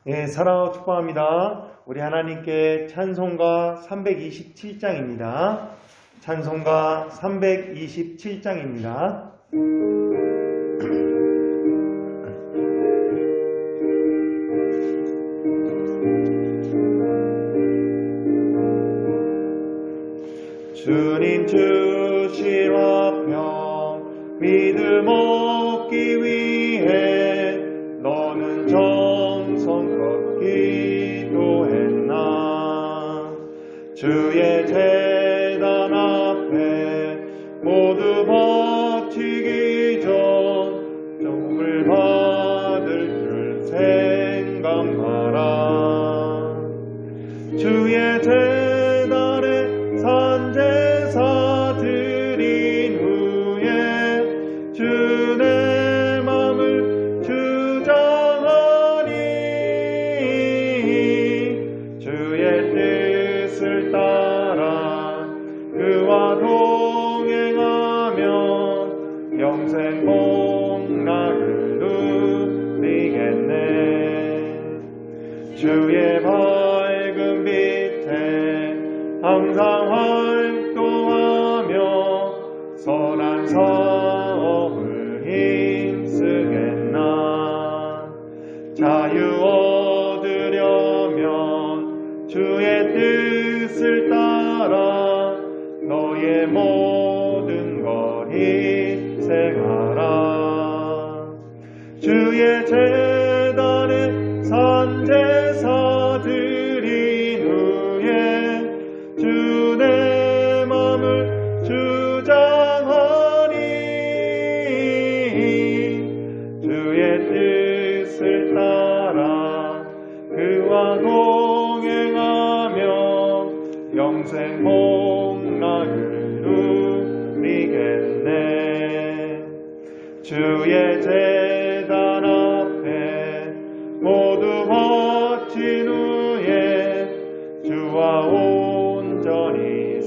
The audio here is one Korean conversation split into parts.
예, 사랑하고 축복합니다. 우리 하나님께 찬송가 327장입니다. 찬송가 327장입니다. 주님 주신 화평 믿음 얻기 위해 너는 정성껏 기도했나. 주의 제단 앞에 모두 바치기 전 종을 받을 줄 생각하라. 주의 제단에 산제사 드린 후에 주 내 맘을 주장하니 주의 뜻을 따라 그와 동행하면 영생 복락을 누리겠네. 주의 밝은 빛에 항상 활동하며 선한 사업을 힘쓰겠나. 자유 얻으려면 주의 뜻을 따라 너의 모든 걸 희생하라. 주의 제단에 산제사 드린 후에 주 내 맘을 주장하니 주의 뜻을 따라 그와 동행하며 영생 복락을 누리겠네. 주의 제단 앞에 모두 바친 후에 주와 온전히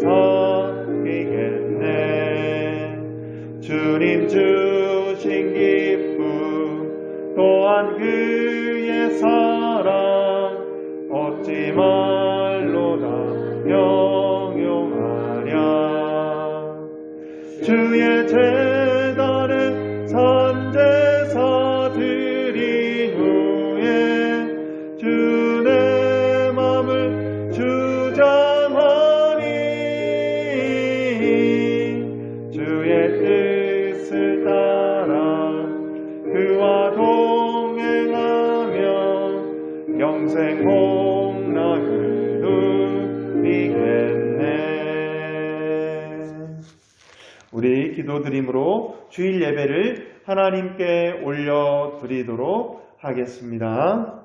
섬기겠네. 주님 주신 기쁨 또한 그의 사랑 어찌 말로 다 형용하랴. 주의 제단에 산제사 드린 후에 주 내 맘을 주장하니 주의 뜻을 따라 그와 동행하며 영생 복락을 누리겠네. 우리 기도드림으로 주일 예배를 하나님께 올려드리도록 하겠습니다.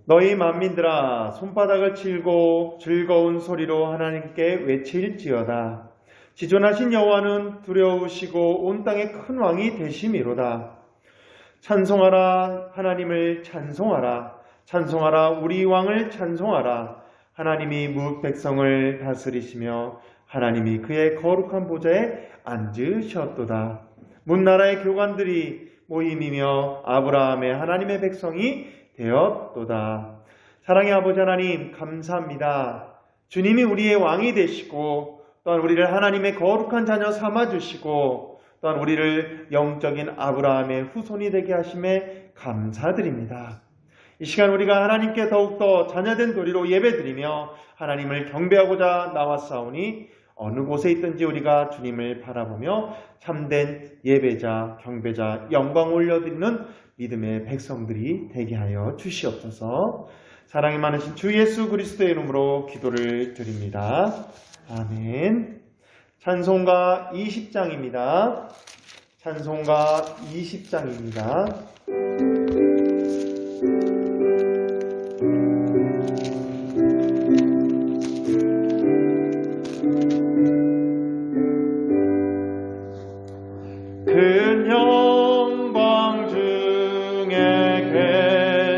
너희 만민들아 손바닥을 칠고 즐거운 소리로 하나님께 외칠지어다. 지존하신 여호와는 두려우시고 온 땅의 큰 왕이 되심이로다. 찬송하라. 하나님을 찬송하라. 찬송하라. 우리 왕을 찬송하라. 하나님이 뭇 백성을 다스리시며 하나님이 그의 거룩한 보좌에 앉으셨도다. 문나라의 교관들이 모임이며 아브라함의 하나님의 백성이 되었도다. 사랑의 아버지 하나님 감사합니다. 주님이 우리의 왕이 되시고 또한 우리를 하나님의 거룩한 자녀 삼아주시고 또한 우리를 영적인 아브라함의 후손이 되게 하심에 감사드립니다. 이 시간 우리가 하나님께 더욱더 자녀된 도리로 예배드리며 하나님을 경배하고자 나왔사오니 어느 곳에 있든지 우리가 주님을 바라보며 참된 예배자, 경배자, 영광 올려드리는 믿음의 백성들이 되게 하여 주시옵소서. 사랑이 많으신 주 예수 그리스도의 이름으로 기도를 드립니다. 아멘. 찬송가 20장입니다. 찬송가 20장입니다. 큰 영광 중에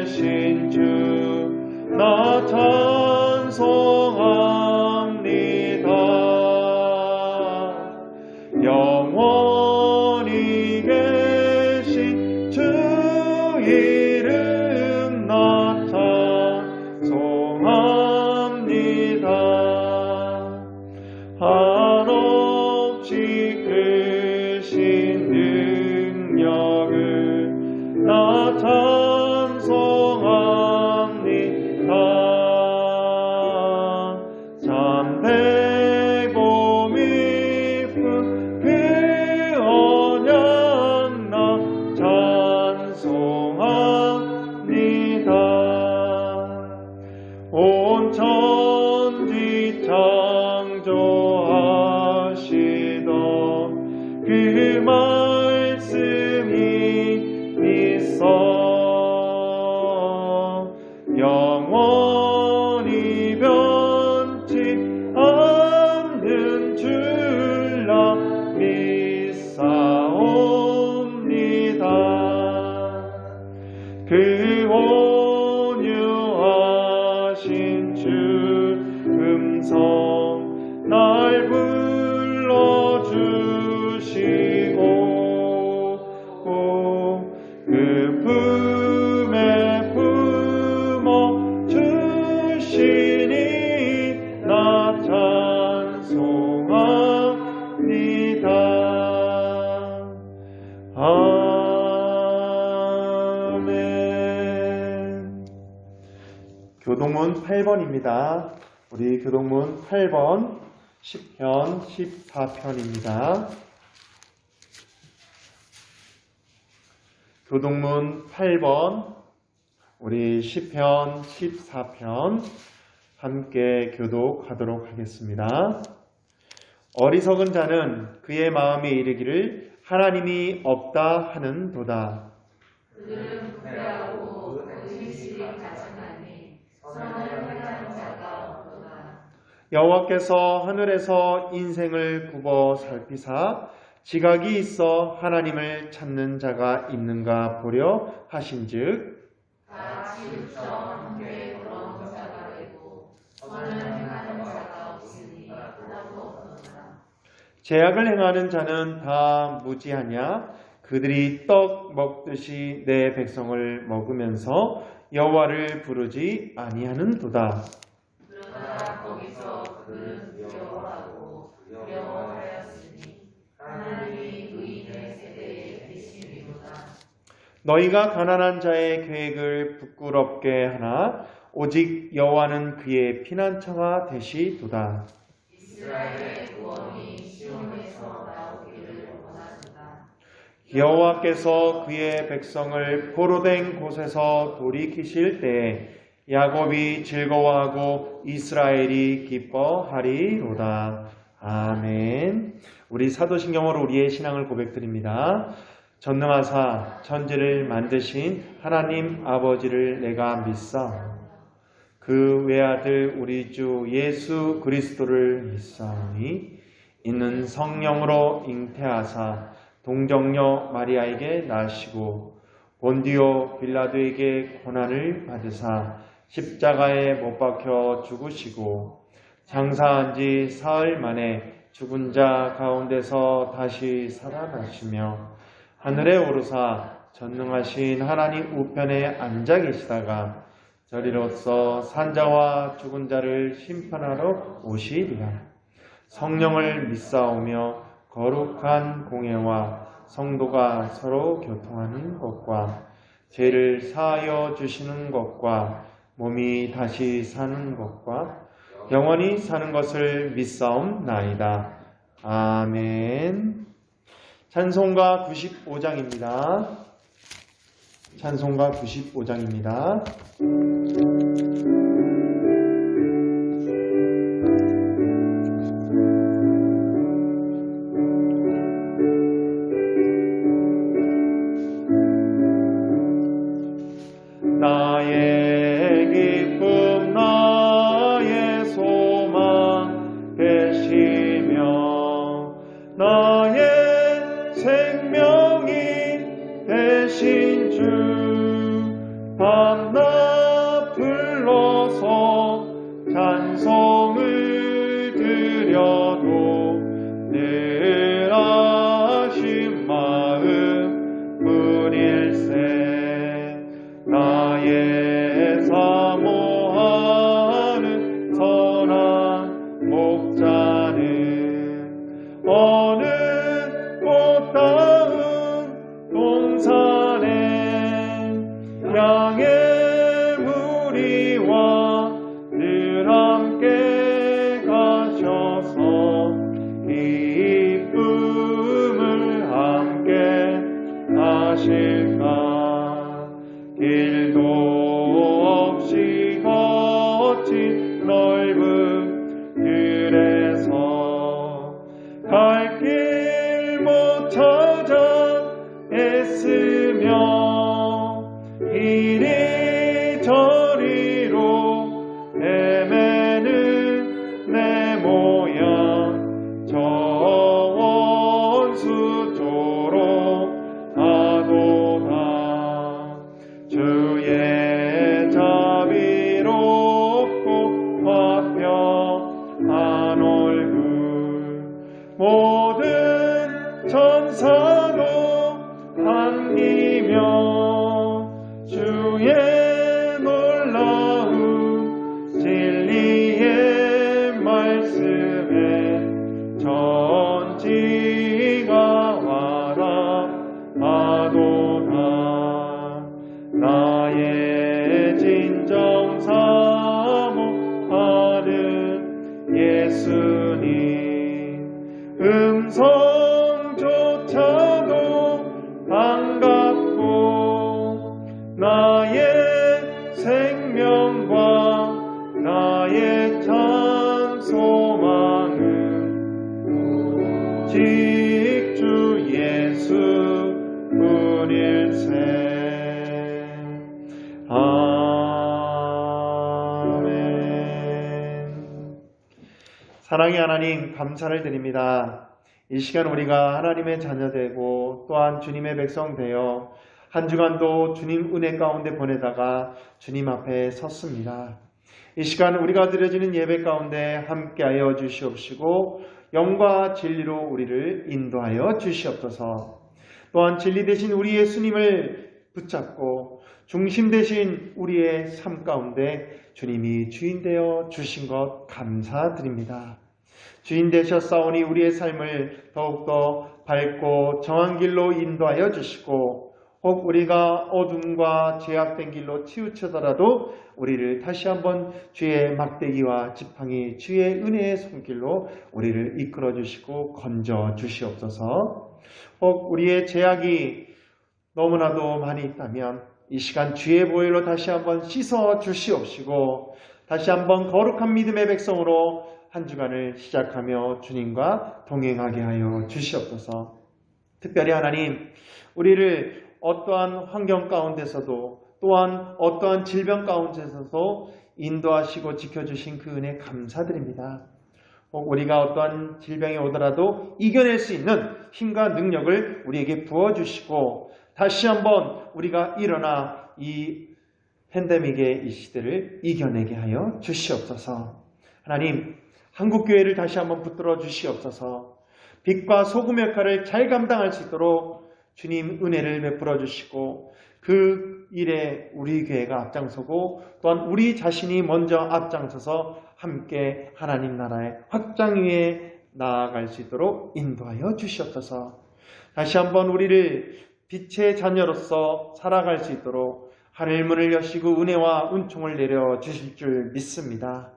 계신 주 나 찬송합니다. 8번입니다. 우리 교동문 8번 10편 14편입니다. 교동문 8번 우리 10편 14편 함께 교독하도록 하겠습니다. 어리석은 자는 그의 마음에 이르기를 하나님이 없다 하는도다. 그들은 부패하고 의심이 가증하니 선을 행하는 자가 없도다. 여호와께서 하늘에서 인생을 굽어 살피사 지각이 있어 하나님을 찾는 자가 있는가 보려 하신즉 다 지극정 함께 그런 자가 되고 선을 행하는 자가 없으니 하나도 없도다. 죄악을 행하는 자는 다 무지하냐? 그들이 떡 먹듯이 내 백성을 먹으면서 여호와를 부르지 아니하는도다. 그러나 거기서 그는 두려워하고 두려워하였으니 하나님이 의인의 세대에 계심이로다. 너희가 가난한 자의 계획을 부끄럽게 하나 오직 여호와는 그의 피난처가 되시도다. 이스라엘의 구원이 시온에서 나오기를 원하도다. 여호와께서 그의 백성을 포로된 곳에서 돌이키실 때에 야곱이 즐거워하고 이스라엘이 기뻐하리로다. 아멘. 우리 사도신경으로 우리의 신앙을 고백드립니다. 전능하사 천지를 만드신 하나님 아버지를 내가 믿사오니 그 외아들 우리 주 예수 그리스도를 믿사오니 이는 성령으로 잉태하사 동정녀 마리아에게 나시고 본디오 빌라도에게 고난을 받으사 십자가에 못 박혀 죽으시고 장사한 지 사흘 만에 죽은 자 가운데서 다시 살아나시며 하늘에 오르사 전능하신 하나님 우편에 앉아 계시다가 저리로서 산자와 죽은 자를 심판하러 오시리라. 성령을 믿사오며 거룩한 공예와 성도가 서로 교통하는 것과 죄를 사하여 주시는 것과 몸이 다시 사는 것과 영원히 사는 것을 믿사옵나이다. 아멘. 찬송가 95장입니다. 찬송가 95장입니다. 나의 기쁨 나의 소망 되시며 나의 생명이 되신 주 밤낮 불러서 찬송을 드려도 늘 아신 마음 뿐일세. 나의 사모하는 선한 목자는 어느 꽃다운 동산에 양의 무리와 늘 함께 가셔서 기쁨을 함께 하실까. 길도 없이 거친 넓은 길에서 갈 길 못 찾아 애쓰며 이리저리로 헤매는 내 모양 저 원수조로 하도다. 주의 자비롭고 화평한 얼굴 모든 천사도 반기며 주의 놀라운 진리의 말씀에 전지가 와라 하도다. 나의 진정 사모 예수님 음성조차도 반갑고 나의 생명과 나의 참 소망은 직주 예수뿐일세. 아멘. 사랑의 하나님, 감사를 드립니다. 이 시간 우리가 하나님의 자녀되고 또한 주님의 백성 되어 한 주간도 주님 은혜 가운데 보내다가 주님 앞에 섰습니다. 이 시간 우리가 드려지는 예배 가운데 함께하여 주시옵시고 영과 진리로 우리를 인도하여 주시옵소서. 또한 진리 되신 우리 예수님을 붙잡고 중심 되신 우리의 삶 가운데 주님이 주인 되어 주신 것 감사드립니다. 주인 되셨사오니 우리의 삶을 더욱더 밝고 정한 길로 인도하여 주시고 혹 우리가 어둠과 제약된 길로 치우쳐더라도 우리를 다시 한번 주의 막대기와 지팡이 주의 은혜의 손길로 우리를 이끌어 주시고 건져 주시옵소서. 혹 우리의 제약이 너무나도 많이 있다면 이 시간 주의 보혈로 다시 한번 씻어 주시옵시고 다시 한번 거룩한 믿음의 백성으로 한 주간을 시작하며 주님과 동행하게 하여 주시옵소서. 특별히 하나님, 우리를 어떠한 환경 가운데서도 또한 어떠한 질병 가운데서도 인도하시고 지켜주신 그 은혜 감사드립니다. 혹 우리가 어떠한 질병이 오더라도 이겨낼 수 있는 힘과 능력을 우리에게 부어주시고 다시 한번 우리가 일어나 이 팬데믹의 이 시대를 이겨내게 하여 주시옵소서. 하나님, 한국교회를 다시 한번 붙들어 주시옵소서. 빛과 소금 역할을 잘 감당할 수 있도록 주님 은혜를 베풀어 주시고 그 일에 우리 교회가 앞장서고 또한 우리 자신이 먼저 앞장서서 함께 하나님 나라의 확장 위에 나아갈 수 있도록 인도하여 주시옵소서. 다시 한번 우리를 빛의 자녀로서 살아갈 수 있도록 하늘문을 여시고 은혜와 은총을 내려 주실 줄 믿습니다.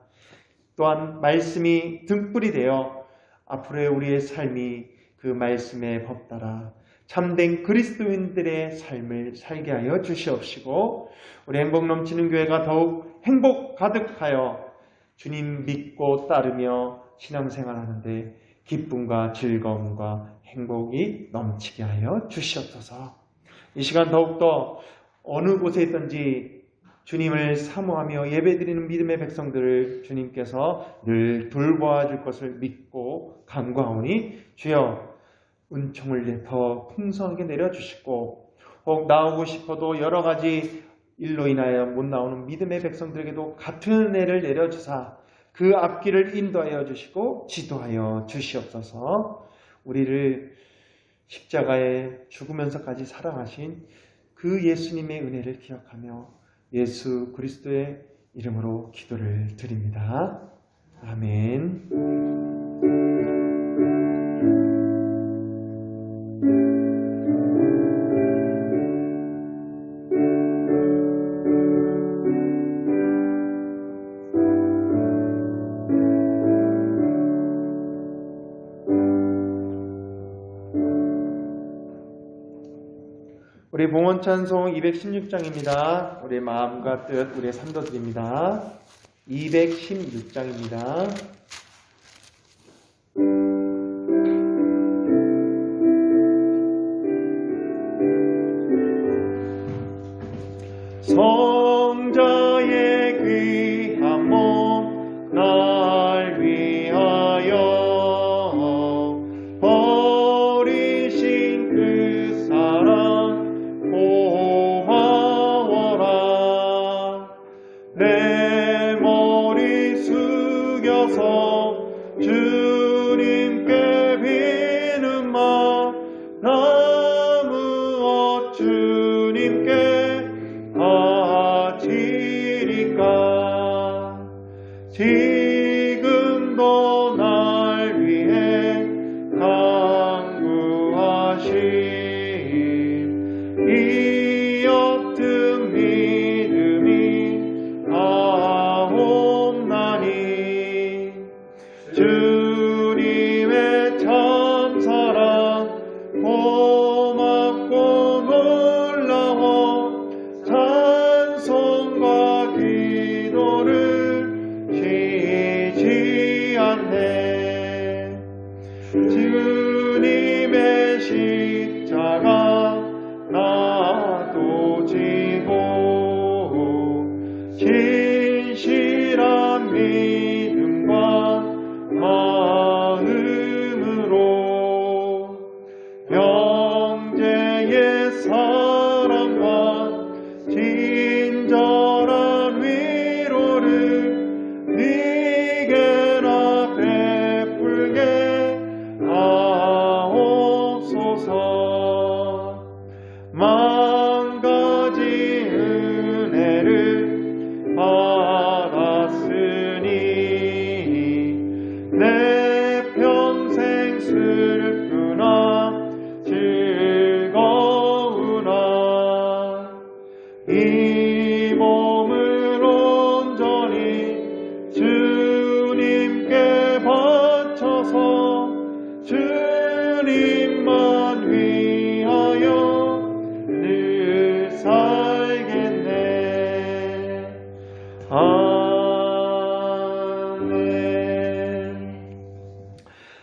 또한 말씀이 등불이 되어 앞으로의 우리의 삶이 그 말씀의 법 따라 참된 그리스도인들의 삶을 살게 하여 주시옵시고 우리 행복 넘치는 교회가 더욱 행복 가득하여 주님 믿고 따르며 신앙생활하는데 기쁨과 즐거움과 행복이 넘치게 하여 주시옵소서. 이 시간 더욱더 어느 곳에 있든지 주님을 사모하며 예배드리는 믿음의 백성들을 주님께서 늘 돌보아 줄 것을 믿고 간구하오니 주여 은총을 더 풍성하게 내려주시고 혹 나오고 싶어도 여러 가지 일로 인하여 못 나오는 믿음의 백성들에게도 같은 은혜를 내려주사 그 앞길을 인도하여 주시고 지도하여 주시옵소서. 우리를 십자가에 죽으면서까지 사랑하신 그 예수님의 은혜를 기억하며 예수 그리스도의 이름으로 기도를 드립니다. 아멘. 우리 봉헌 찬송 216장입니다. 우리의 마음과 뜻, 우리의 삶도 드립니다. 216장입니다. 성자의 귀한 몸 날 위하여 버리신 그 사랑 고마워라. 내 머리 숙여서 주님께 비는 마 나무어 주님께 바치리까. 지금도 날 위해 간구하신 이 옅은 믿음이 하옵나니 주님의 참사랑 고맙고 놀라워 찬송과 기도를 쉬지 않네. 주님의 십자가 나도 지고 진실한 믿음과 마음으로 형제의 사랑과 친절한 위로를 네게나 베풀게 하옵소서. 만 가지 은혜를 받았으니 내 평생 슬프나 즐거우나 이 몸을 온전히 주님께 바쳐서 주님만 위하여 늘 살겠네. 아멘.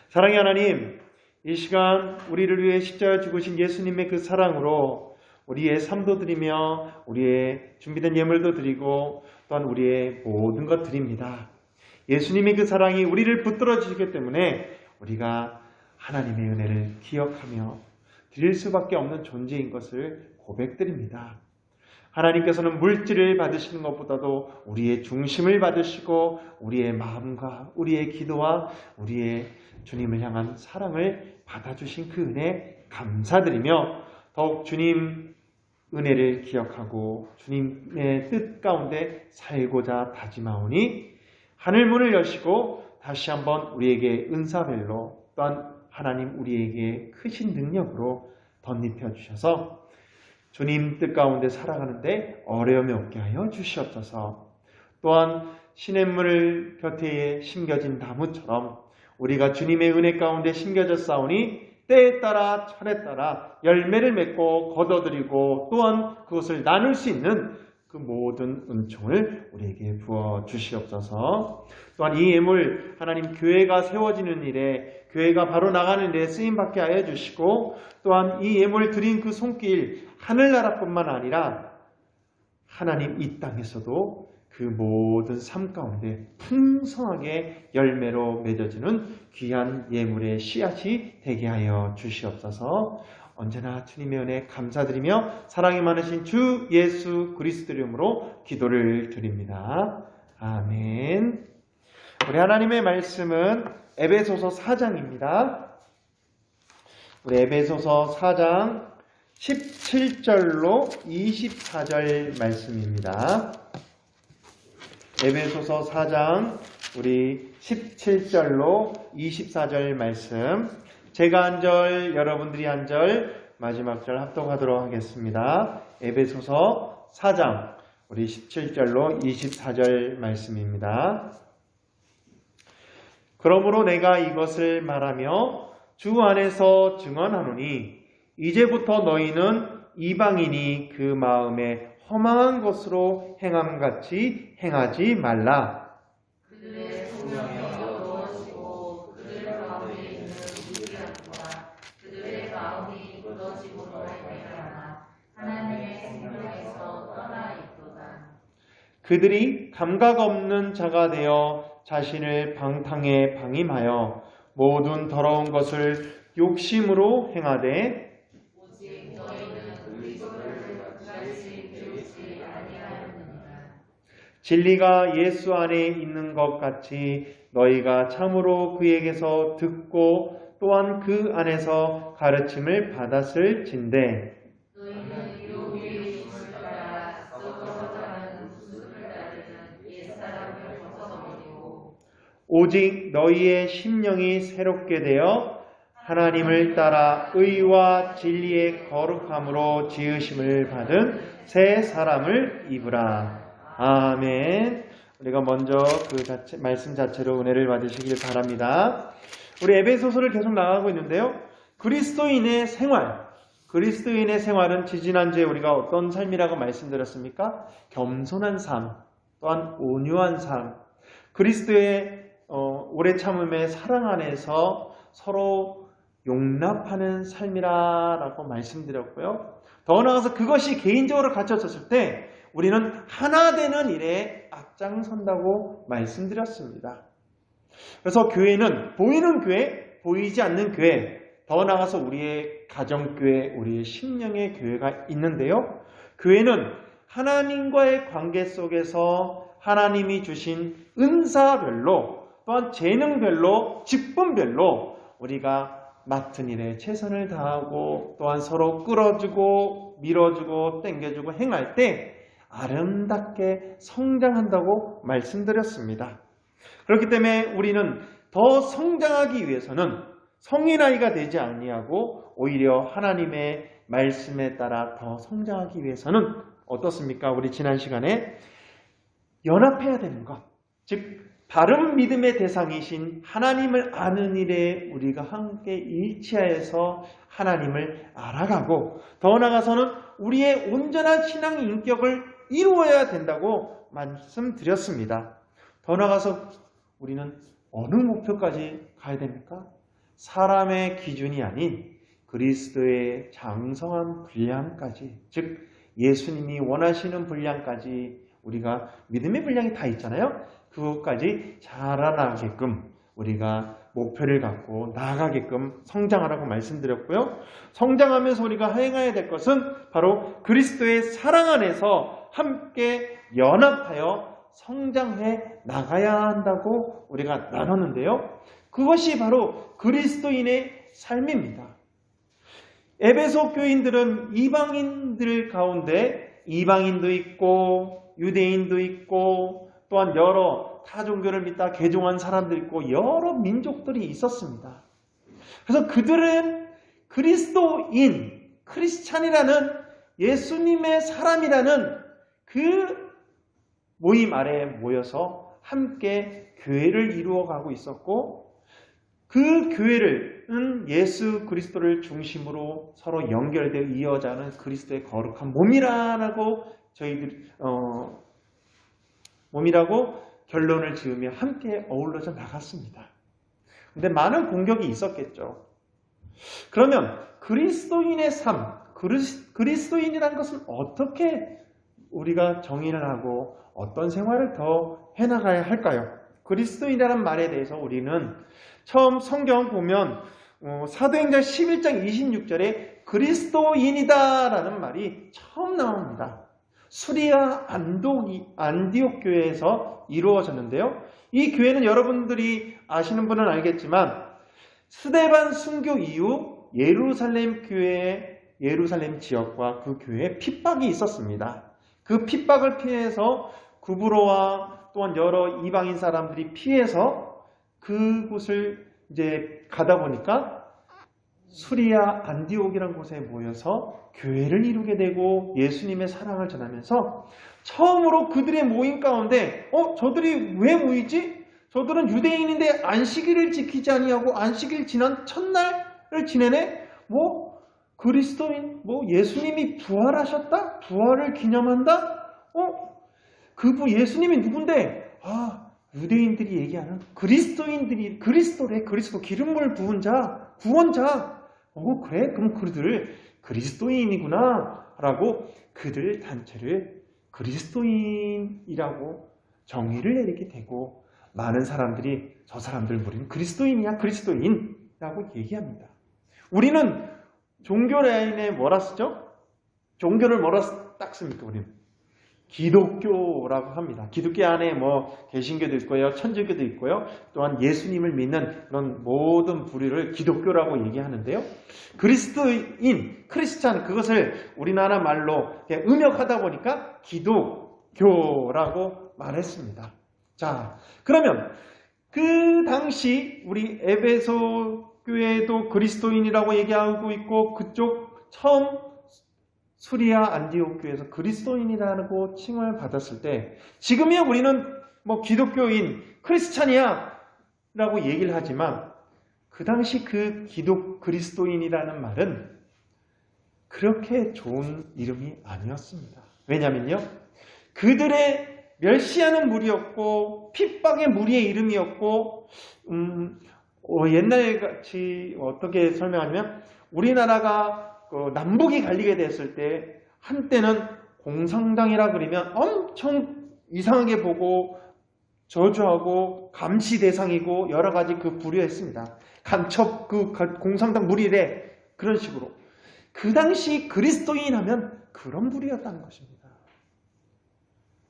사랑의 하나님, 이 시간 우리를 위해 십자가 죽으신 예수님의 그 사랑으로 우리의 삶도 드리며 우리의 준비된 예물도 드리고 또한 우리의 모든 것 드립니다. 예수님의 그 사랑이 우리를 붙들어 주시기 때문에 우리가 하나님의 은혜를 기억하며 드릴 수밖에 없는 존재인 것을 고백드립니다. 하나님께서는 물질을 받으시는 것보다도 우리의 중심을 받으시고 우리의 마음과 우리의 기도와 우리의 주님을 향한 사랑을 받아주신 그 은혜 감사드리며 더욱 주님 은혜를 기억하고 주님의 뜻 가운데 살고자 다짐하오니 하늘문을 여시고 다시 한번 우리에게 은사별로 또한 하나님 우리에게 크신 능력으로 덧입혀 주셔서 주님 뜻 가운데 살아가는데 어려움이 없게 하여 주시옵소서. 또한 시냇물 곁에 심겨진 나무처럼 우리가 주님의 은혜 가운데 심겨졌사오니 때에 따라 철에 따라 열매를 맺고 거둬들이고 또한 그것을 나눌 수 있는 그 모든 은총을 우리에게 부어 주시옵소서. 또한 이 예물 하나님 교회가 세워지는 일에 교회가 바로 나가는 일에 쓰임받게 하여 주시고 또한 이 예물 드린 그 손길 하늘나라뿐만 아니라 하나님 이 땅에서도 그 모든 삶 가운데 풍성하게 열매로 맺어지는 귀한 예물의 씨앗이 되게 하여 주시옵소서. 언제나 주님의 은혜 감사드리며 사랑이 많으신 주 예수 그리스도 이름으로 기도를 드립니다. 아멘. 우리 하나님의 말씀은 에베소서 4장입니다. 우리 에베소서 4장 17절로 24절 말씀입니다. 에베소서 4장 우리 17절로 24절 말씀, 제가 한 절, 여러분들이 한 절, 마지막 절 합독하도록 하겠습니다. 에베소서 4장 우리 17절로 24절 말씀입니다. 그러므로 내가 이것을 말하며 주 안에서 증언하노니 이제부터 너희는 이방인이 그 마음에 허망한 것으로 행함같이 행하지 말라. 그들의 소명이 어두워지고 그들 가운데 있는 미디안과 그들의 마음이 굳어짐으로 말미암아 하나님의 생명에서 떠나 있도다. 그들이 감각 없는 자가 되어 자신을 방탕에 방임하여 모든 더러운 것을 욕심으로 행하되 오직 너희는 그리스도를 다시 배우지 아니하였느니라. 진리가 예수 안에 있는 것 같이 너희가 참으로 그에게서 듣고 또한 그 안에서 가르침을 받았을 진대 너희는 요구의 힘을 따라 썩어가는 구습을 따르는 옛사람을 벗어버리고 오직 너희의 심령이 새롭게 되어 하나님을 따라 의와 진리의 거룩함으로 지으심을 받은 새 사람을 입으라. 아멘. 우리가 먼저 말씀 자체로 은혜를 받으시길 바랍니다. 우리 에베소서를 계속 나가고 있는데요. 그리스도인의 생활은 지지난주에 우리가 어떤 삶이라고 말씀드렸습니까? 겸손한 삶, 또한 온유한 삶, 그리스도의 오래 참음의 사랑 안에서 서로 용납하는 삶이라고 말씀드렸고요. 더 나아가서 그것이 개인적으로 갖춰졌을 때 우리는 하나 되는 일에 앞장선다고 말씀드렸습니다. 그래서 교회는 보이는 교회, 보이지 않는 교회, 더 나아가서 우리의 가정교회, 우리의 심령의 교회가 있는데요. 교회는 하나님과의 관계 속에서 하나님이 주신 은사별로, 또한 재능별로, 직분별로 우리가 맡은 일에 최선을 다하고 또한 서로 끌어주고 밀어주고 당겨주고 행할 때 아름답게 성장한다고 말씀드렸습니다. 그렇기 때문에 우리는 더 성장하기 위해서는 성인 아이가 되지 아니하고 오히려 하나님의 말씀에 따라 더 성장하기 위해서는 어떻습니까? 우리 지난 시간에 연합해야 되는 것, 즉 바른 믿음의 대상이신 하나님을 아는 일에 우리가 함께 일치하여서 하나님을 알아가고 더 나아가서는 우리의 온전한 신앙 인격을 이루어야 된다고 말씀드렸습니다. 더 나아가서 우리는 어느 목표까지 가야 됩니까? 사람의 기준이 아닌 그리스도의 장성한 분량까지, 즉 예수님이 원하시는 분량까지 우리가 믿음의 분량이 다 있잖아요. 그것까지 자라나게끔 우리가 목표를 갖고 나아가게끔 성장하라고 말씀드렸고요. 성장하면서 우리가 행해야 될 것은 바로 그리스도의 사랑 안에서 함께 연합하여 성장해 나가야 한다고 우리가 나눴는데요. 그것이 바로 그리스도인의 삶입니다. 에베소 교인들은 이방인들 가운데 이방인도 있고 유대인도 있고 또한 여러 타종교를 믿다 개종한 사람들이 있고 여러 민족들이 있었습니다. 그래서 그들은 그리스도인, 크리스찬이라는 예수님의 사람이라는 그 모임 아래에 모여서 함께 교회를 이루어가고 있었고 그 교회는 예수 그리스도를 중심으로 서로 연결되어 이어가는 그리스도의 거룩한 몸이라고 몸이라고 결론을 지으며 함께 어우러져 나갔습니다. 근데 많은 공격이 있었겠죠. 그러면 그리스도인의 삶, 그리스도인이라는 것은 어떻게 우리가 정의를 하고 어떤 생활을 더 해나가야 할까요? 그리스도인이라는 말에 대해서 우리는 처음 성경 보면 사도행전 11장 26절에 그리스도인이다라는 말이 처음 나옵니다. 수리아 안디옥 교회에서 이루어졌는데요. 이 교회는 여러분들이 아시는 분은 알겠지만 스데반 순교 이후 예루살렘 지역과 그 교회에 핍박이 있었습니다. 그 핍박을 피해서 구브로와 또한 여러 이방인 사람들이 피해서 그곳을 이제 가다 보니까 수리아 안디옥이라는 곳에 모여서 교회를 이루게 되고 예수님의 사랑을 전하면서 처음으로 그들의 모임 가운데 저들이 왜 모이지? 저들은 유대인인데 안식일을 지키지 아니하고 안식일 지난 첫날을 지내네? 그리스도인? 예수님이 부활하셨다? 부활을 기념한다? 예수님이 누군데? 유대인들이 얘기하는 그리스도인들이 그리스도래. 그리스도 기름을 부은 자, 구원자. 그래? 그럼 그들 그리스도인이구나 라고 그들 단체를 그리스도인이라고 정의를 내리게 되고 많은 사람들이 저 사람들 우리는 그리스도인이야, 그리스도인이라고 얘기합니다. 우리는 종교 라인에 뭐라 쓰죠? 종교를 뭐라 딱 씁니까? 우리는 기독교라고 합니다. 기독교 안에 개신교도 있고요, 천주교도 있고요, 또한 예수님을 믿는 그런 모든 부류를 기독교라고 얘기하는데요. 그리스도인, 크리스찬, 그것을 우리나라 말로 음역하다 보니까 기독교라고 말했습니다. 자, 그러면 그 당시 우리 에베소 교회도 그리스도인이라고 얘기하고 있고 그쪽 처음 수리아 안디옥 교회에서 그리스도인이라고 칭을 받았을 때 지금이야 우리는 뭐 기독교인, 크리스찬이야 라고 얘기를 하지만 그 당시 그 그리스도인이라는 말은 그렇게 좋은 이름이 아니었습니다. 왜냐면요, 그들의 멸시하는 무리였고 핍박의 무리의 이름이었고 옛날같이 어떻게 설명하냐면 우리나라가 남북이 갈리게 됐을 때 한때는 공산당이라 그러면 엄청 이상하게 보고 저주하고 감시 대상이고 여러 가지 그 부류했습니다. 간첩 그 공산당 무리래 그런 식으로. 그 당시 그리스도인 하면 그런 부류였다는 것입니다.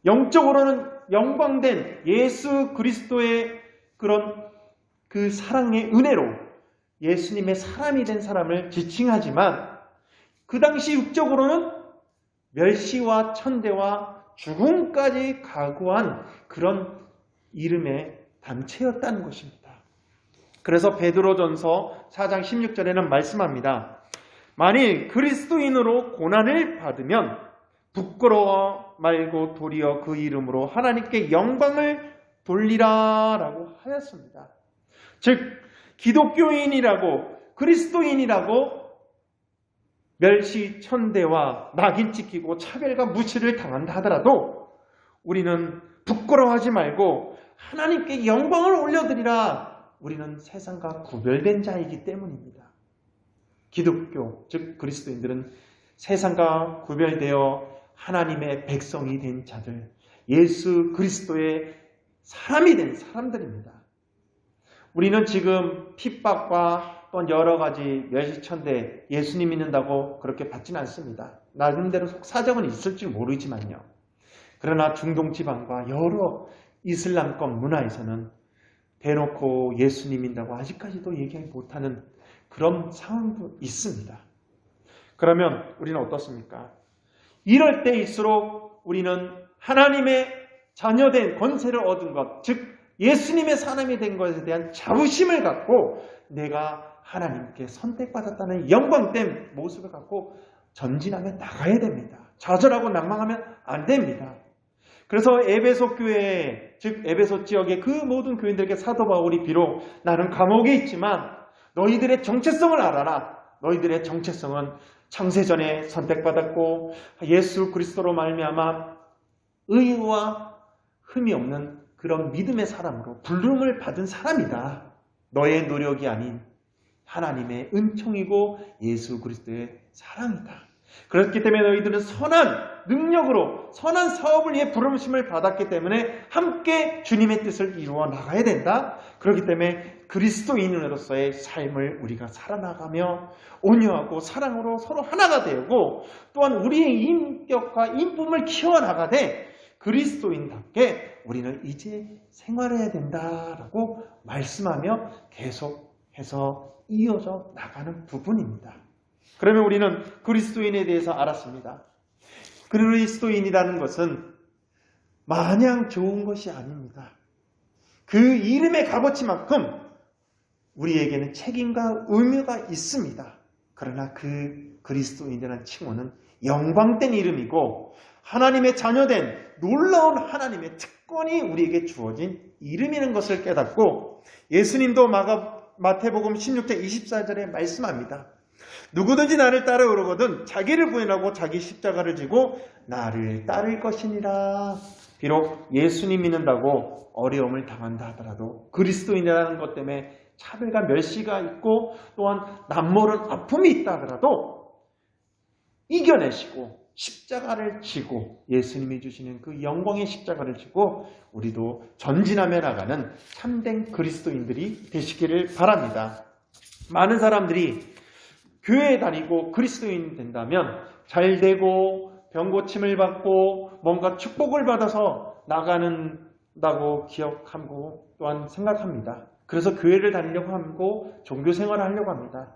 영적으로는 영광된 예수 그리스도의 그런 그 사랑의 은혜로 예수님의 사람이 된 사람을 지칭하지만 그 당시 육적으로는 멸시와 천대와 죽음까지 각오한 그런 이름의 단체였다는 것입니다. 그래서 베드로전서 4장 16절에는 말씀합니다. 만일 그리스도인으로 고난을 받으면 부끄러워 말고 도리어 그 이름으로 하나님께 영광을 돌리라 라고 하였습니다. 즉 기독교인이라고 그리스도인이라고 멸시, 천대와 낙인 찍히고 차별과 무시를 당한다 하더라도 우리는 부끄러워하지 말고 하나님께 영광을 올려드리라. 우리는 세상과 구별된 자이기 때문입니다. 기독교, 즉 그리스도인들은 세상과 구별되어 하나님의 백성이 된 자들, 예수 그리스도의 사람이 된 사람들입니다. 우리는 지금 핍박과 또 여러 가지 멸시천대 예수님 믿는다고 그렇게 받지는 않습니다. 나름대로 사정은 있을지 모르지만요. 그러나 중동 지방과 여러 이슬람권 문화에서는 대놓고 예수님 믿는다고 아직까지도 얘기하지 못하는 그런 상황도 있습니다. 그러면 우리는 어떻습니까? 이럴 때일수록 우리는 하나님의 자녀된 권세를 얻은 것, 즉 예수님의 사람이 된 것에 대한 자부심을 갖고 내가 하나님께 선택받았다는 영광된 모습을 갖고 전진하며 나가야 됩니다. 좌절하고 낭망하면 안 됩니다. 그래서 에베소 교회, 즉 에베소 지역의 그 모든 교인들에게 사도 바울이 비록 나는 감옥에 있지만 너희들의 정체성을 알아라. 너희들의 정체성은 창세전에 선택받았고 예수 그리스도로 말미암아 의와 흠이 없는 그런 믿음의 사람으로 부름을 받은 사람이다. 너의 노력이 아닌 하나님의 은총이고 예수 그리스도의 사랑이다. 그렇기 때문에 너희들은 선한 능력으로 선한 사업을 위해 부르심을 받았기 때문에 함께 주님의 뜻을 이루어 나가야 된다. 그렇기 때문에 그리스도인으로서의 삶을 우리가 살아나가며 온유하고 사랑으로 서로 하나가 되고 또한 우리의 인격과 인품을 키워나가되 그리스도인답게 우리는 이제 생활해야 된다라고 말씀하며 계속해서 이어져 나가는 부분입니다. 그러면 우리는 그리스도인에 대해서 알았습니다. 그리스도인이라는 것은 마냥 좋은 것이 아닙니다. 그 이름의 값어치만큼 우리에게는 책임과 의무가 있습니다. 그러나 그 그리스도인이라는 칭호는 영광된 이름이고 하나님의 자녀된 놀라운 하나님의 특권이 우리에게 주어진 이름이라는 것을 깨닫고 예수님도 마태복음 16장 24절에 말씀합니다. 누구든지 나를 따르거든 자기를 부인하고 자기 십자가를 지고 나를 따를 것이니라. 비록 예수님 믿는다고 어려움을 당한다 하더라도 그리스도인이라는 것 때문에 차별과 멸시가 있고 또한 남모른 아픔이 있다 하더라도 이겨내시고 십자가를 지고 예수님이 주시는 그 영광의 십자가를 지고 우리도 전진하며 나가는 참된 그리스도인들이 되시기를 바랍니다. 많은 사람들이 교회에 다니고 그리스도인 된다면 잘 되고 병고침을 받고 뭔가 축복을 받아서 나가는다고 기억하고 또한 생각합니다. 그래서 교회를 다니려고 하고 종교생활을 하려고 합니다.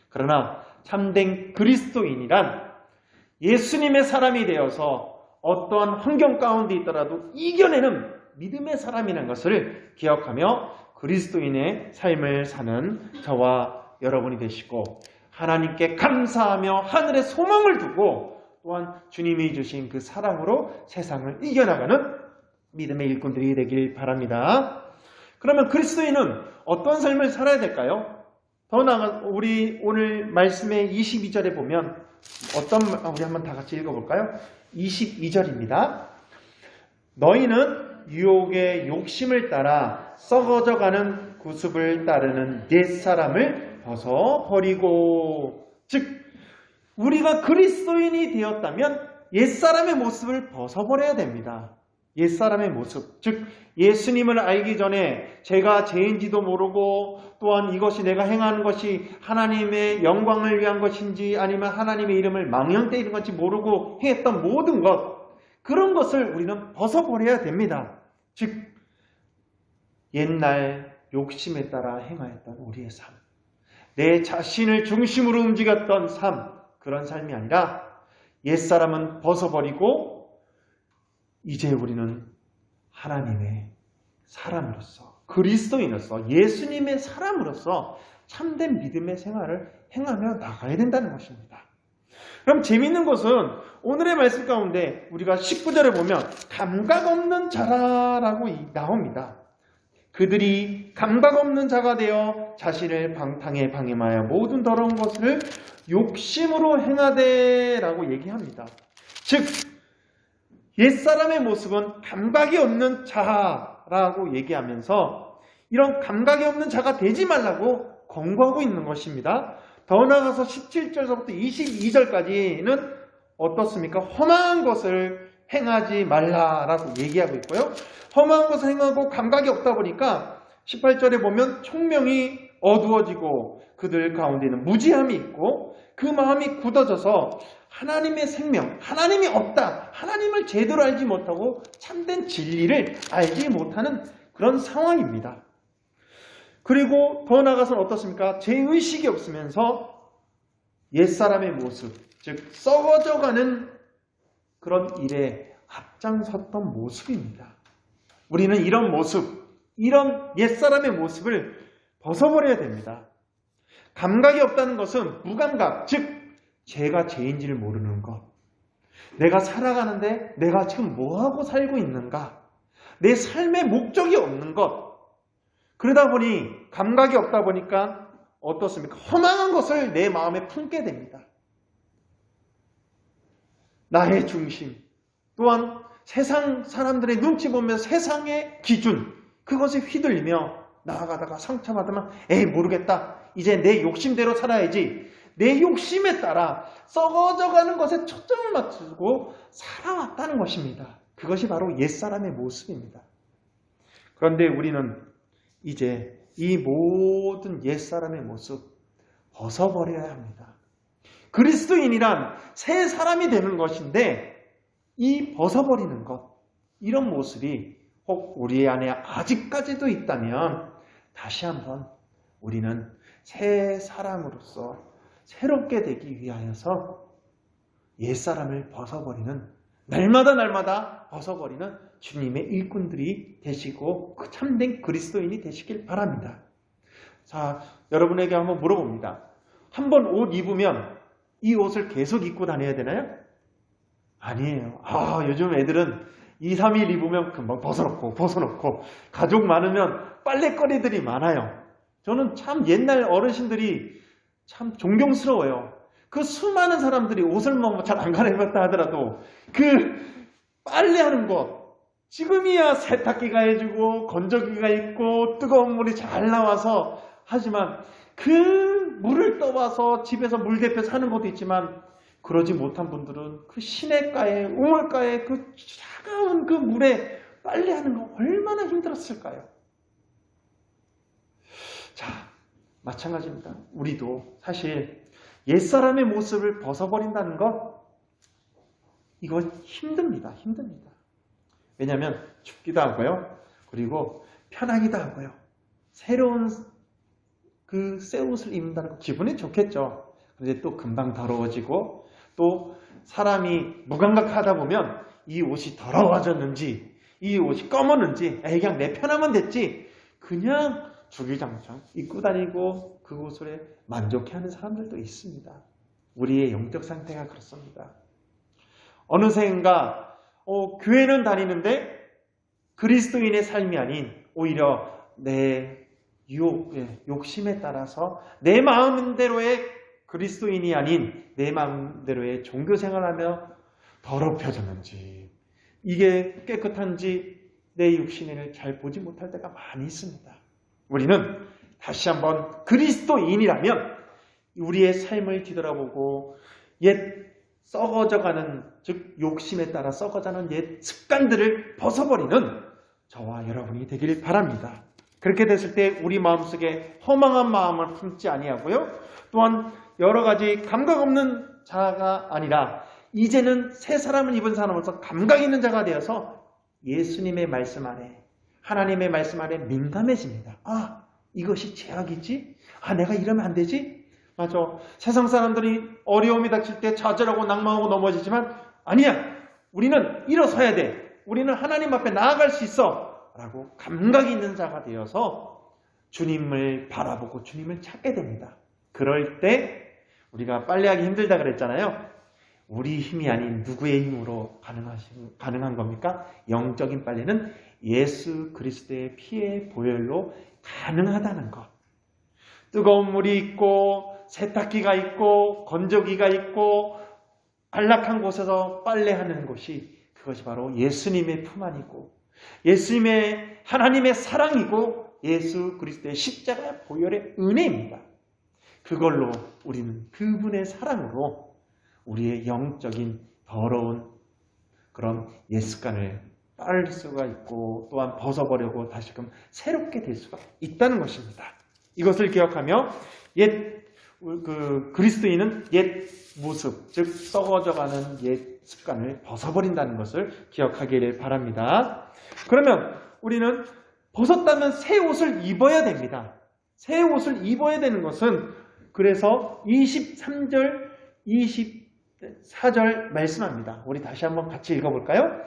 그러나 참된 그리스도인이란 예수님의 사람이 되어서 어떠한 환경 가운데 있더라도 이겨내는 믿음의 사람이라는 것을 기억하며 그리스도인의 삶을 사는 저와 여러분이 되시고 하나님께 감사하며 하늘에 소망을 두고 또한 주님이 주신 그 사랑으로 세상을 이겨나가는 믿음의 일꾼들이 되길 바랍니다. 그러면 그리스도인은 어떤 삶을 살아야 될까요? 더 나아가 우리 오늘 말씀의 22절에 보면 우리 한번 다 같이 읽어볼까요? 22절입니다. 너희는 유혹의 욕심을 따라 썩어져가는 구습을 따르는 옛사람을 벗어버리고, 즉 우리가 그리스도인이 되었다면 옛사람의 모습을 벗어버려야 됩니다. 옛사람의 모습, 즉 예수님을 알기 전에 제가 죄인지도 모르고 또한 이것이 내가 행하는 것이 하나님의 영광을 위한 것인지 아니면 하나님의 이름을 망령되이는 것인지 모르고 행했던 모든 것, 그런 것을 우리는 벗어버려야 됩니다. 즉 옛날 욕심에 따라 행하였던 우리의 삶, 내 자신을 중심으로 움직였던 삶, 그런 삶이 아니라 옛사람은 벗어버리고 이제 우리는 하나님의 사람으로서, 그리스도인으로서, 예수님의 사람으로서 참된 믿음의 생활을 행하며 나가야 된다는 것입니다. 그럼 재미있는 것은 오늘의 말씀 가운데 우리가 19절에 보면 감각 없는 자라라고 나옵니다. 그들이 감각 없는 자가 되어 자신을 방탕에 방임하여 모든 더러운 것을 욕심으로 행하되라고 얘기합니다. 즉 옛사람의 모습은 감각이 없는 자라고 얘기하면서 이런 감각이 없는 자가 되지 말라고 권고하고 있는 것입니다. 더 나아가서 17절부터 22절까지는 어떻습니까? 험한 것을 행하지 말라라고 얘기하고 있고요. 험한 것을 행하고 감각이 없다 보니까 18절에 보면 총명이 어두워지고 그들 가운데는 무지함이 있고 그 마음이 굳어져서 하나님의 생명, 하나님이 없다, 하나님을 제대로 알지 못하고 참된 진리를 알지 못하는 그런 상황입니다. 그리고 더 나아가서는 어떻습니까? 죄의식이 없으면서 옛사람의 모습, 즉 썩어져가는 그런 일에 앞장섰던 모습입니다. 우리는 이런 모습, 이런 옛사람의 모습을 벗어버려야 됩니다. 감각이 없다는 것은 무감각, 즉 제가 죄인지를 모르는 것, 내가 살아가는데 내가 지금 뭐하고 살고 있는가, 내 삶의 목적이 없는 것, 그러다 보니 감각이 없다 보니까 어떻습니까? 허망한 것을 내 마음에 품게 됩니다. 나의 중심, 또한 세상 사람들의 눈치 보며 세상의 기준, 그것에 휘둘리며 나아가다가 상처받으면 에이 모르겠다, 이제 내 욕심대로 살아야지, 내 욕심에 따라 썩어져가는 것에 초점을 맞추고 살아왔다는 것입니다. 그것이 바로 옛사람의 모습입니다. 그런데 우리는 이제 이 모든 옛사람의 모습 벗어버려야 합니다. 그리스도인이란 새 사람이 되는 것인데 이 벗어버리는 것, 이런 모습이 혹 우리 안에 아직까지도 있다면 다시 한번 우리는 새 사람으로서 새롭게 되기 위하여서 옛사람을 벗어버리는, 날마다 벗어버리는 주님의 일꾼들이 되시고 그 참된 그리스도인이 되시길 바랍니다. 자, 여러분에게 한번 물어봅니다. 한번 옷 입으면 이 옷을 계속 입고 다녀야 되나요? 아니에요. 요즘 애들은 2, 3일 입으면 금방 벗어놓고 가족 많으면 빨래거리들이 많아요. 저는 참 옛날 어르신들이 참 존경스러워요. 그 수많은 사람들이 옷을 잘 안 갈아입었다 하더라도 그 빨래하는 것, 지금이야 세탁기가 해주고 건조기가 있고 뜨거운 물이 잘 나와서 하지만 그 물을 떠와서 집에서 물 데펴서 하는 것도 있지만 그러지 못한 분들은 그 시냇가에 우물가에 그 차가운 그 물에 빨래하는 거 얼마나 힘들었을까요? 자, 마찬가지입니다. 우리도 사실 옛사람의 모습을 벗어버린다는 것, 이거 힘듭니다. 왜냐하면 춥기도 하고요. 그리고 편하기도 하고요. 새로운 그 새 옷을 입는다는 거 기분이 좋겠죠. 그런데 또 금방 더러워지고 또 사람이 무감각하다 보면 이 옷이 더러워졌는지 이 옷이 검었는지 그냥 내 편하면 됐지 그냥 주기장창 입고 다니고 그곳에 만족해하는 사람들도 있습니다. 우리의 영적 상태가 그렇습니다. 어느샌가 교회는 다니는데 그리스도인의 삶이 아닌 오히려 내 욕심에 따라서 내 마음대로의 그리스도인이 아닌 내 마음대로의 종교생활하며 더럽혀졌는지, 이게 깨끗한지 내 육신을 잘 보지 못할 때가 많이 있습니다. 우리는 다시 한번 그리스도인이라면 우리의 삶을 뒤돌아보고 옛 썩어져가는, 즉 욕심에 따라 썩어가는 옛 습관들을 벗어버리는 저와 여러분이 되길 바랍니다. 그렇게 됐을 때 우리 마음속에 허망한 마음을 품지 아니하고요, 또한 여러 가지 감각 없는 자가 아니라 이제는 새 사람을 입은 사람으로서 감각 있는 자가 되어서 예수님의 말씀 안에, 하나님의 말씀 안에 민감해집니다. 아, 이것이 죄악이지? 아, 내가 이러면 안 되지? 맞아. 세상 사람들이 어려움이 닥칠 때 좌절하고 낭망하고 넘어지지만 아니야. 우리는 일어서야 돼. 우리는 하나님 앞에 나아갈 수 있어. 라고 감각이 있는 자가 되어서 주님을 바라보고 주님을 찾게 됩니다. 그럴 때 우리가 빨래하기 힘들다 그랬잖아요. 우리 힘이 아닌 누구의 힘으로 가능한 겁니까? 영적인 빨래는 예수 그리스도의 피의 보혈로 가능하다는 것. 뜨거운 물이 있고 세탁기가 있고 건조기가 있고 안락한 곳에서 빨래하는 곳이, 그것이 바로 예수님의 품 안이고 예수님의 하나님의 사랑이고 예수 그리스도의 십자가 보혈의 은혜입니다. 그걸로 우리는 그분의 사랑으로 우리의 영적인 더러운 그런 옛 습관을 빨 수가 있고 또한 벗어버리고 다시금 새롭게 될 수가 있다는 것입니다. 이것을 기억하며 그리스도인은 옛 모습, 즉 썩어져가는 옛 습관을 벗어버린다는 것을 기억하기를 바랍니다. 그러면 우리는 벗었다면 새 옷을 입어야 됩니다. 새 옷을 입어야 되는 것은, 그래서 23절, 24절 말씀합니다. 우리 다시 한번 같이 읽어볼까요?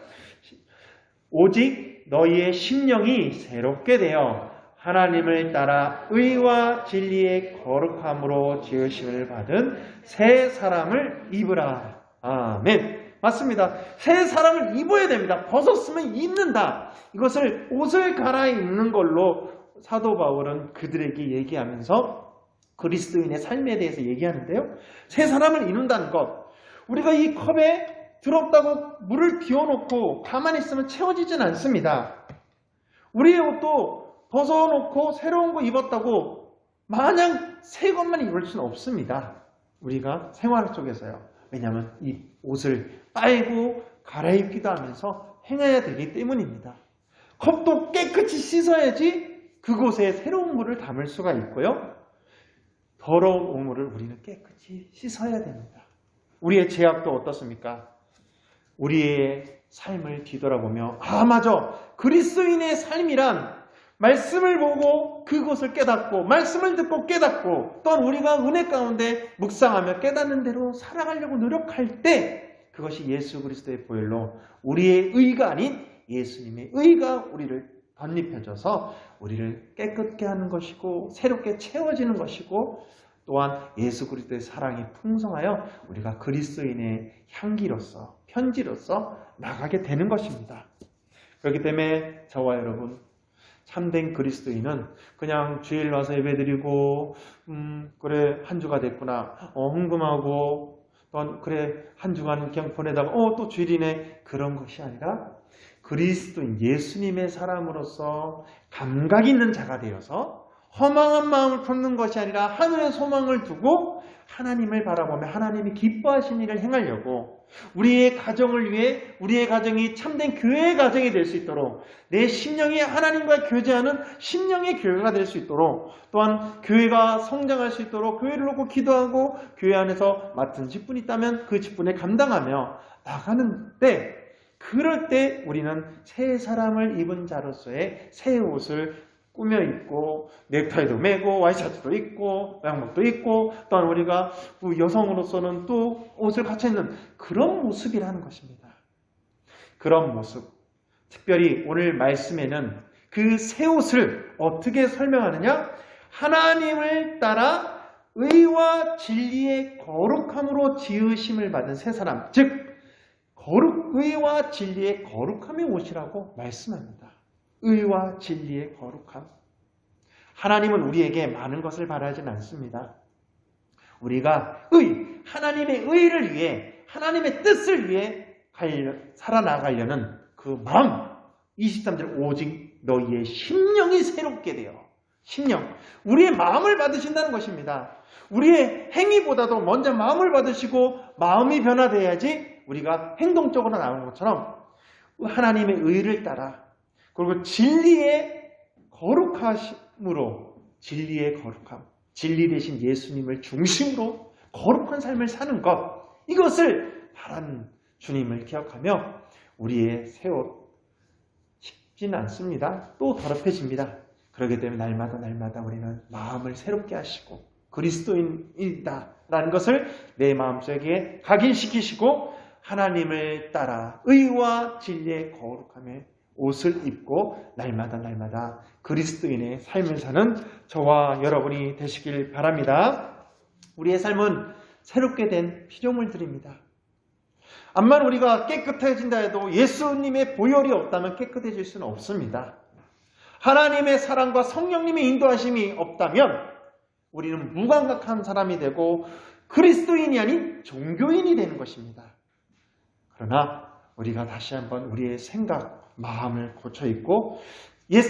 오직 너희의 심령이 새롭게 되어 하나님을 따라 의와 진리의 거룩함으로 지으심을 받은 새 사람을 입으라. 아멘. 맞습니다. 새 사람을 입어야 됩니다. 벗었으면 입는다. 이것을 옷을 갈아입는 걸로 사도 바울은 그들에게 얘기하면서 그리스도인의 삶에 대해서 얘기하는데요. 새 사람을 입는다는 것. 우리가 이 컵에 더럽다고 물을 띄워놓고 가만히 있으면 채워지진 않습니다. 우리의 옷도 벗어놓고 새로운 거 입었다고 마냥 새 것만 입을 수는 없습니다. 우리가 생활 속에서요. 왜냐하면 이 옷을 빨고 갈아입기도 하면서 행해야 되기 때문입니다. 컵도 깨끗이 씻어야지 그곳에 새로운 물을 담을 수가 있고요. 더러운 오물을 우리는 깨끗이 씻어야 됩니다. 우리의 죄악도 어떻습니까? 우리의 삶을 뒤돌아보며 맞아. 그리스도인의 삶이란 말씀을 보고 그것을 깨닫고 말씀을 듣고 깨닫고 또한 우리가 은혜 가운데 묵상하며 깨닫는 대로 살아가려고 노력할 때 그것이 예수 그리스도의 보혈로 우리의 의가 아닌 예수님의 의가 우리를 덧입혀져서 우리를 깨끗게 하는 것이고 새롭게 채워지는 것이고 또한 예수 그리스도의 사랑이 풍성하여 우리가 그리스도인의 향기로서 편지로서 나가게 되는 것입니다. 그렇기 때문에 저와 여러분 참된 그리스도인은 그냥 주일 와서 예배드리고 그래 한 주가 됐구나 흥금하고 또한 그래 한 주간 그냥 보내다가 또 주일이네 그런 것이 아니라 그리스도인 예수님의 사람으로서 감각 있는 자가 되어서 허망한 마음을 품는 것이 아니라 하늘의 소망을 두고 하나님을 바라보며 하나님이 기뻐하신 일을 행하려고 우리의 가정을 위해 우리의 가정이 참된 교회의 가정이 될 수 있도록 내 심령이 하나님과 교제하는 심령의 교회가 될 수 있도록 또한 교회가 성장할 수 있도록 교회를 놓고 기도하고 교회 안에서 맡은 직분이 있다면 그 직분을 감당하며 나가는 때 그럴 때 우리는 새 사람을 입은 자로서의 새 옷을 꾸며 입고 넥타이도 매고 와이셔츠도 입고 양복도 입고 또한 우리가 여성으로서는 또 옷을 갖춰 입는 그런 모습이라는 것입니다. 그런 모습. 특별히 오늘 말씀에는 그 새 옷을 어떻게 설명하느냐? 하나님을 따라 의와 진리의 거룩함으로 지으심을 받은 새 사람, 즉 의와 진리의 거룩함의 옷이라고 말씀합니다. 의와 진리의 거룩함. 하나님은 우리에게 많은 것을 바라진 않습니다. 우리가 하나님의 의를 위해, 하나님의 뜻을 위해 살아나가려는 그 마음, 23절 오직 너희의 심령이 새롭게 되어, 심령, 우리의 마음을 받으신다는 것입니다. 우리의 행위보다도 먼저 마음을 받으시고 마음이 변화돼야지 우리가 행동적으로 나오는 것처럼 하나님의 의를 따라, 그리고 진리의 거룩하심으로, 진리의 거룩함, 진리 되신 예수님을 중심으로 거룩한 삶을 사는 것, 이것을 바라는 주님을 기억하며 우리의 새 옷 쉽지는 않습니다. 또 더럽혀집니다. 그렇기 때문에 날마다 우리는 마음을 새롭게 하시고 그리스도인이다라는 것을 내 마음속에 각인시키시고 하나님을 따라 의와 진리의 거룩함의 옷을 입고 날마다 그리스도인의 삶을 사는 저와 여러분이 되시길 바랍니다. 우리의 삶은 새롭게 된 피조물들입니다. 암만 우리가 깨끗해진다 해도 예수님의 보혈이 없다면 깨끗해질 수는 없습니다. 하나님의 사랑과 성령님의 인도하심이 없다면 우리는 무감각한 사람이 되고 그리스도인이 아닌 종교인이 되는 것입니다. 그러나 우리가 다시 한번 우리의 생각, 마음을 고쳐입고 옛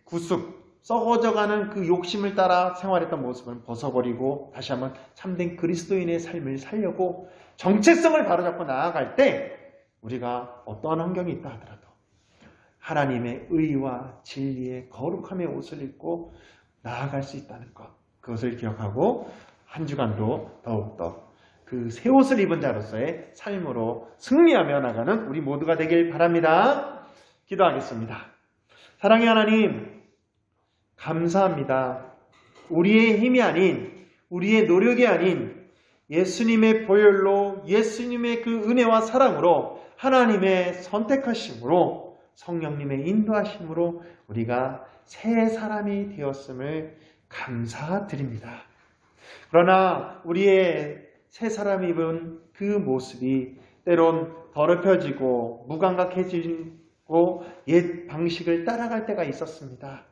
구습, 썩어져가는 그 욕심을 따라 생활했던 모습을 벗어버리고 다시 한번 참된 그리스도인의 삶을 살려고 정체성을 바로잡고 나아갈 때 우리가 어떠한 환경이 있다 하더라도 하나님의 의와 진리의 거룩함의 옷을 입고 나아갈 수 있다는 것, 그것을 기억하고 한 주간도 더욱더 그 새 옷을 입은 자로서의 삶으로 승리하며 나가는 우리 모두가 되길 바랍니다. 기도하겠습니다. 사랑의 하나님, 감사합니다. 우리의 힘이 아닌, 우리의 노력이 아닌 예수님의 보혈로, 예수님의 그 은혜와 사랑으로, 하나님의 선택하심으로, 성령님의 인도하심으로 우리가 새 사람이 되었음을 감사드립니다. 그러나 우리의 새 사람 입은 그 모습이 때론 더럽혀지고 무감각해지고 옛 방식을 따라갈 때가 있었습니다.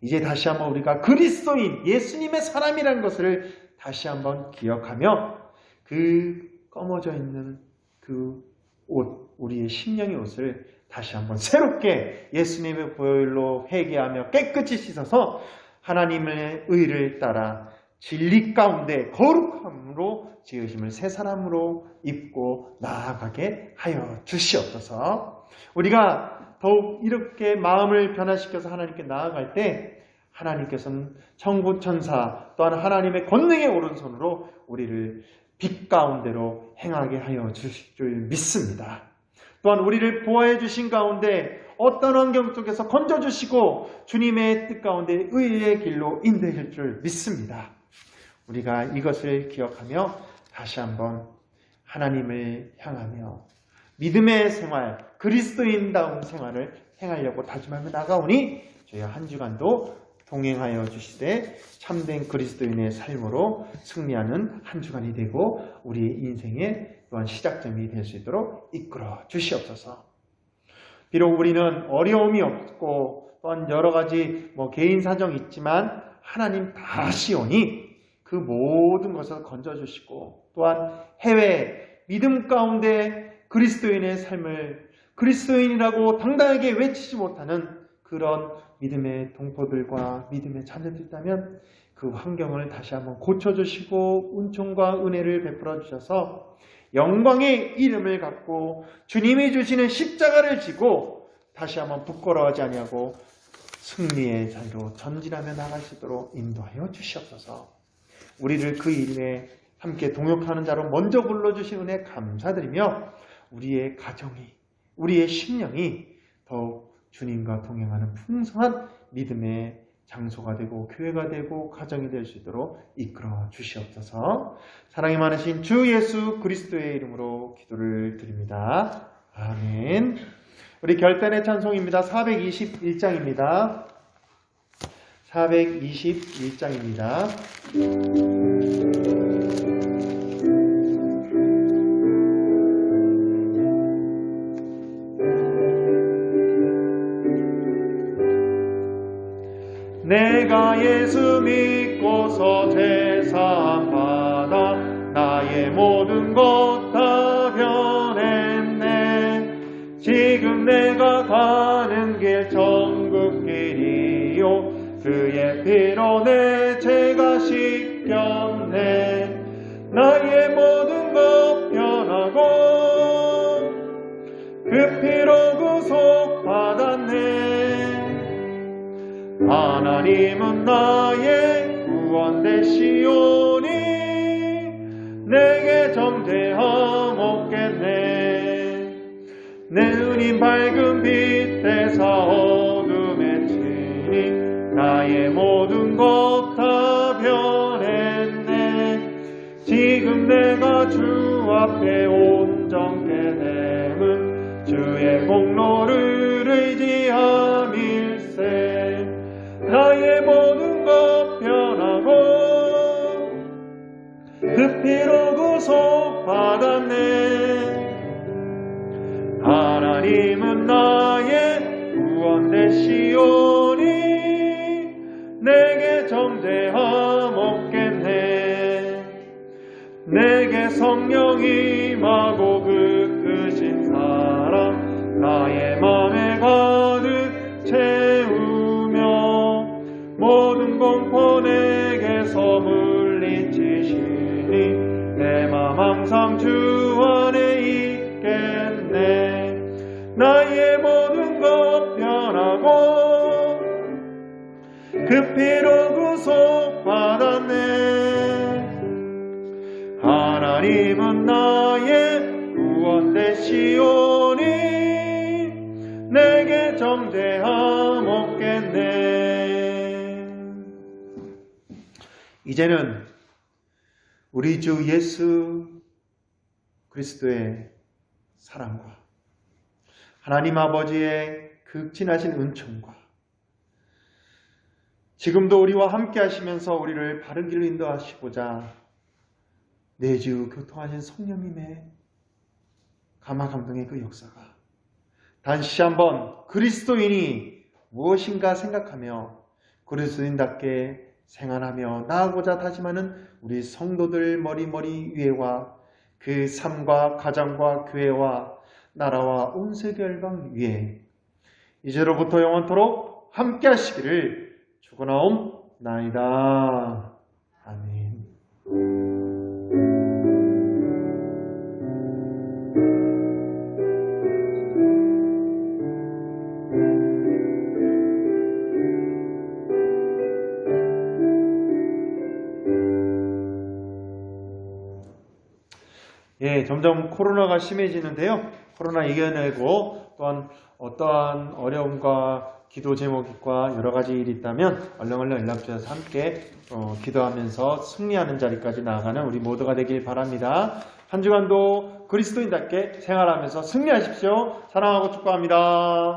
이제 다시 한번 우리가 그리스도인, 예수님의 사람이라는 것을 다시 한번 기억하며 그 검어져 있는 그 옷, 우리의 심령의 옷을 다시 한번 새롭게 예수님의 보혈로 회개하며 깨끗이 씻어서 하나님의 의를 따라 진리 가운데 거룩함으로 지으심을 새 사람으로 입고 나아가게 하여 주시옵소서. 우리가 더욱 이렇게 마음을 변화시켜서 하나님께 나아갈 때 하나님께서는 천군 천사 또한 하나님의 권능의 오른손으로 우리를 빛 가운데로 행하게 하여 주실 줄 믿습니다. 또한 우리를 보호해 주신 가운데 어떤 환경 속에서 건져주시고 주님의 뜻 가운데 의의 길로 인도해 줄 믿습니다. 우리가 이것을 기억하며 다시 한번 하나님을 향하며 믿음의 생활, 그리스도인다운 생활을 행하려고 다짐하며 나가오니 저희 한 주간도 동행하여 주시되 참된 그리스도인의 삶으로 승리하는 한 주간이 되고 우리의 인생의 또한 시작점이 될 수 있도록 이끌어 주시옵소서. 비록 우리는 어려움이 없고 또한 여러 가지 개인 사정이 있지만 하나님 다시 오니 그 모든 것을 건져주시고 또한 해외 믿음 가운데 그리스도인의 삶을 그리스도인이라고 당당하게 외치지 못하는 그런 믿음의 동포들과 믿음의 자녀들 있다면 그 환경을 다시 한번 고쳐주시고 은총과 은혜를 베풀어 주셔서 영광의 이름을 갖고 주님이 주시는 십자가를 지고 다시 한번 부끄러워하지 아니하고 승리의 자리로 전진하며 나갈 수 있도록 인도하여 주시옵소서. 우리를 그 일에 함께 동역하는 자로 먼저 불러주신 은혜 감사드리며 우리의 가정이, 우리의 심령이 더욱 주님과 동행하는 풍성한 믿음의 장소가 되고 교회가 되고 가정이 될 수 있도록 이끌어 주시옵소서. 사랑이 많으신 주 예수 그리스도의 이름으로 기도를 드립니다. 아멘. 우리 결단의 찬송입니다. 421장입니다. 421장입니다. 예수 믿고서 제사함 받아 나의 모든 것 다 변했네. 지금 내가 가는 길 천국길이요 그의 피로 내 죄가 씻겼네. 나의 모든 것 변하고 그 피로 구속받았네. 하나님은 나의 구원 되시오니 내게 정죄함 없겠네. 내 은인 밝은 빛에서 어둠에 치니 나의 모든 것 다 변했네. 지금 내가 주 앞에 온전케 됨은 주의 공로를 의지함일세. 나의 모든 것 변하고 그 피로 구속받았네. 하나님은 나의 구원 되시오니 내게 정죄함 없겠네. 내게 성령 임하고 그 크신 사랑 나의 맘에 가득 채우며 모든 공포 내게서 물리치시니 내 맘 항상 주 안에 있겠네. 나의 모든 것 변하고 그 피로 구속받았네. 하나님은 나의 구원 되시오니 내게 정죄함 없겠네. 이제는 우리 주 예수 그리스도의 사랑과 하나님 아버지의 극진하신 은총과 지금도 우리와 함께 하시면서 우리를 바른 길로 인도하시고자 내주 교통하신 성령님의 감화감동의 그 역사가 다시 한번 그리스도인이 무엇인가 생각하며 그리스도인답게 생활하며 나아가고자 다짐하는 우리 성도들 머리머리 위에와 그 삶과 가정과 교회와 나라와 온 세계 열방 위에 이제로부터 영원토록 함께 하시기를 축원하옵나이다. 아멘. 점점 코로나가 심해지는데요. 코로나 이겨내고 또한 어떠한 어려움과 기도 제목과 여러 가지 일이 있다면 얼른 연락 주셔서 함께 기도하면서 승리하는 자리까지 나아가는 우리 모두가 되길 바랍니다. 한 주간도 그리스도인답게 생활하면서 승리하십시오. 사랑하고 축복합니다.